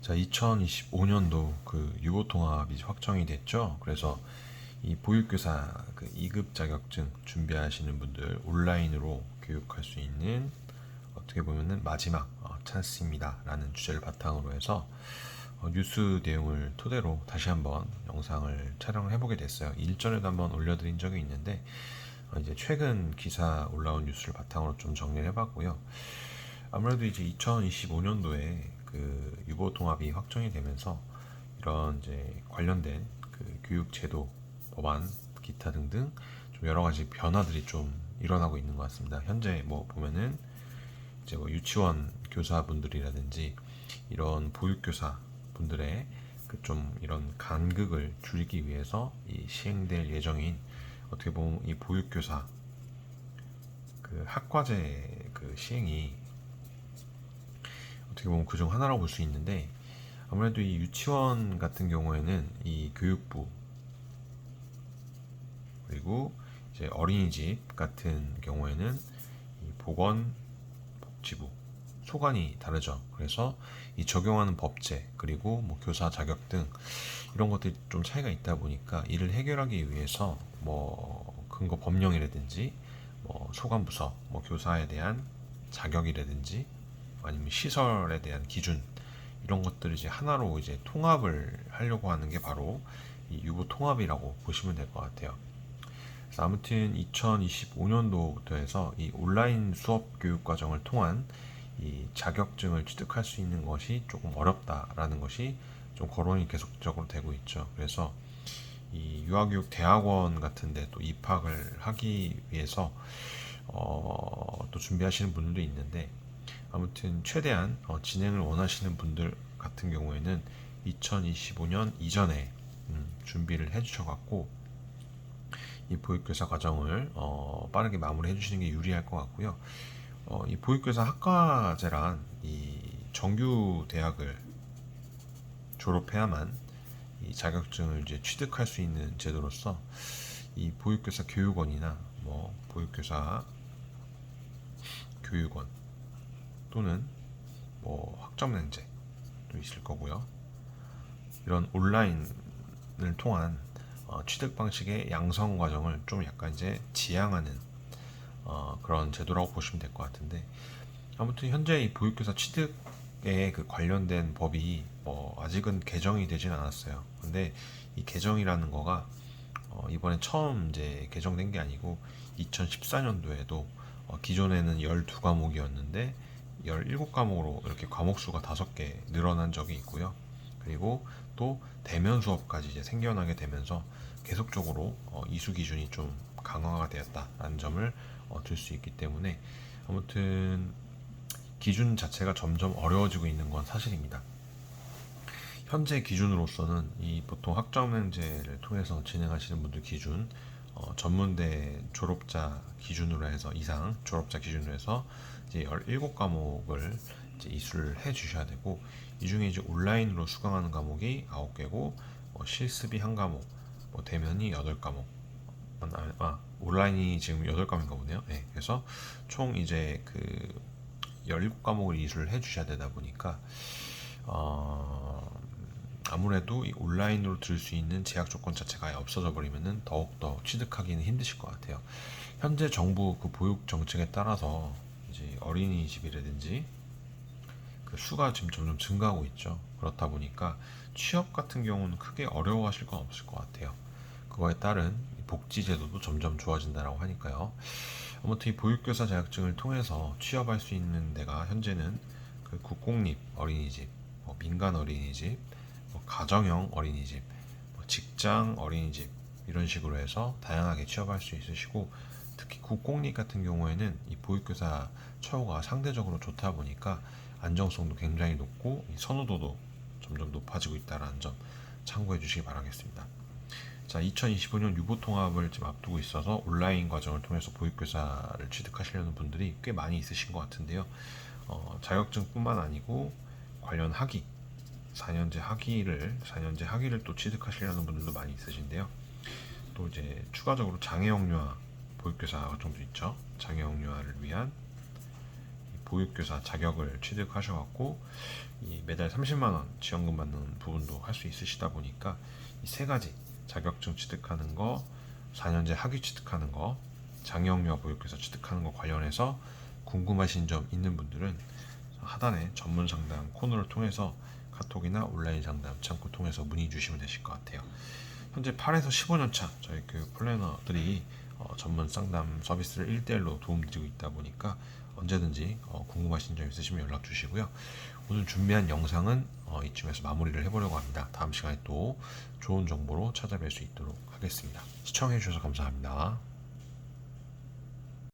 자, 2025년도 그 유보통합이 확정이 됐죠. 그래서 이 보육교사 그 2급 자격증 준비하시는 분들 온라인으로 교육할 수 있는 어떻게 보면은 마지막 찬스입니다라는 주제를 바탕으로 해서 뉴스 내용을 토대로 다시 한번 영상을 촬영을 해보게 됐어요. 일전에도 한번 올려드린 적이 있는데 이제 최근 기사 올라온 뉴스를 바탕으로 좀 정리를 해봤고요. 아무래도 이제 2025년도에 그 유보 통합이 확정이 되면서 이런 이제 관련된 그 교육제도, 법안, 기타 등등 좀 여러 가지 변화들이 좀 일어나고 있는 것 같습니다. 현재 뭐 보면은 이제 뭐 유치원 교사분들이라든지 이런 보육교사 분들의 그 좀 이런 간극을 줄이기 위해서 이 시행될 예정인 어떻게 보면 이 보육교사 그 학과제 그 시행이 어떻게 보면 그중 하나라고 볼 수 있는데 아무래도 이 유치원 같은 경우에는 이 교육부 그리고 이제 어린이집 같은 경우에는 이 보건복지부 소관이 다르죠. 그래서 이 적용하는 법제 그리고 뭐 교사 자격 등 이런 것들이 좀 차이가 있다 보니까 이를 해결하기 위해서 뭐 근거 법령이라든지 뭐 소관부서 뭐 교사에 대한 자격이라든지 아니면 시설에 대한 기준 이런 것들을 이제 하나로 이제 통합을 하려고 하는 게 바로 이 유보 통합이라고 보시면 될 것 같아요. 그래서 아무튼 2025년도부터 해서 이 온라인 수업 교육 과정을 통한 이 자격증을 취득할 수 있는 것이 조금 어렵다라는 것이 좀 거론이 계속적으로 되고 있죠. 그래서 이 유아교육 대학원 같은데 또 입학을 하기 위해서 또 준비하시는 분들도 있는데 아무튼 최대한 진행을 원하시는 분들 같은 경우에는 2025년 이전에 준비를 해주셔갖고 이 보육교사 과정을 빠르게 마무리해 주시는 게 유리할 것 같고요. 이 보육교사 학과제란 이 정규 대학을 졸업해야만 이 자격증을 이제 취득할 수 있는 제도로서 이 보육교사 교육원이나 뭐 보육교사 교육원 또는 뭐 학점연제도 있을 거고요. 이런 온라인을 통한 취득 방식의 양성 과정을 좀 약간 이제 지향하는 그런 제도라고 보시면 될 것 같은데 아무튼 현재 이 보육교사 취득에 그 관련된 법이 아직은 개정이 되진 않았어요. 근데 이 개정이라는 거가 이번에 처음 이제 개정된 게 아니고 2014년도에도 기존에는 12과목이었는데 17과목으로 이렇게 과목 수가 5개 늘어난 적이 있고요. 그리고 또 대면 수업까지 이제 생겨나게 되면서 계속적으로 이수 기준이 좀 강화가 되었다라는 점을 들 수 있기 때문에 아무튼 기준 자체가 점점 어려워지고 있는 건 사실입니다. 현재 기준으로서는 이 보통 학점행제를 통해서 진행하시는 분들 기준 전문대 졸업자 기준으로 해서 이상 졸업자 기준으로 해서 이제 17과목을 이제 이수를 해 주셔야 되고 이 중에 이제 온라인으로 수강하는 과목이 9개고 실습이 1과목 뭐 대면이 8과목 온라인이 지금 8과목인가 보네요. 네, 그래서 총 이제 그 17과목을 이수를 해 주셔야 되다 보니까 아무래도 이 온라인으로 들을 수 있는 제약 조건 자체가 없어져 버리면은 더욱더 취득하기는 힘드실 것 같아요. 현재 정부 그 보육 정책에 따라서 이제 어린이집이라든지 그 수가 지금 점점 증가하고 있죠. 그렇다 보니까 취업 같은 경우는 크게 어려워하실 건 없을 것 같아요. 그거에 따른 복지 제도도 점점 좋아진다라고 하니까요. 아무튼 이 보육교사 자격증을 통해서 취업할 수 있는 데가 현재는 그 국공립 어린이집, 뭐 민간 어린이집, 뭐 가정형 어린이집, 뭐 직장 어린이집 이런 식으로 해서 다양하게 취업할 수 있으시고 특히 국공립 같은 경우에는 이 보육교사 처우가 상대적으로 좋다 보니까 안정성도 굉장히 높고 선호도도 점점 높아지고 있다는 점 참고해 주시기 바라겠습니다. 자, 2025년 유보통합을 지금 앞두고 있어서 온라인 과정을 통해서 보육교사를 취득하시려는 분들이 꽤 많이 있으신 것 같은데요. 자격증뿐만 아니고 관련 학위, 4년제 학위를 또 취득하시려는 분들도 많이 있으신데요. 또 이제 추가적으로 장애역류화 보육교사 과정도 있죠. 장애역류화를 위한 보육교사 자격을 취득하셔갖고 이 매달 30만 원 지원금 받는 부분도 할 수 있으시다 보니까 이 세 가지 자격증 취득하는 거, 4년제 학위 취득하는 거, 장애영유아 보육교사 취득하는 거 관련해서 궁금하신 점 있는 분들은 하단에 전문 상담 코너를 통해서 카톡이나 온라인 상담 창구 통해서 문의 주시면 되실 것 같아요. 현재 8에서 15년 차 저희 교육 플래너들이 전문 상담 서비스를 1대1로 도움드리고 있다 보니까 언제든지 궁금하신 점 있으시면 연락 주시고요. 오늘 준비한 영상은 이쯤에서 마무리를 해보려고 합니다. 다음 시간에 또 좋은 정보로 찾아뵐 수 있도록 하겠습니다. 시청해 주셔서 감사합니다.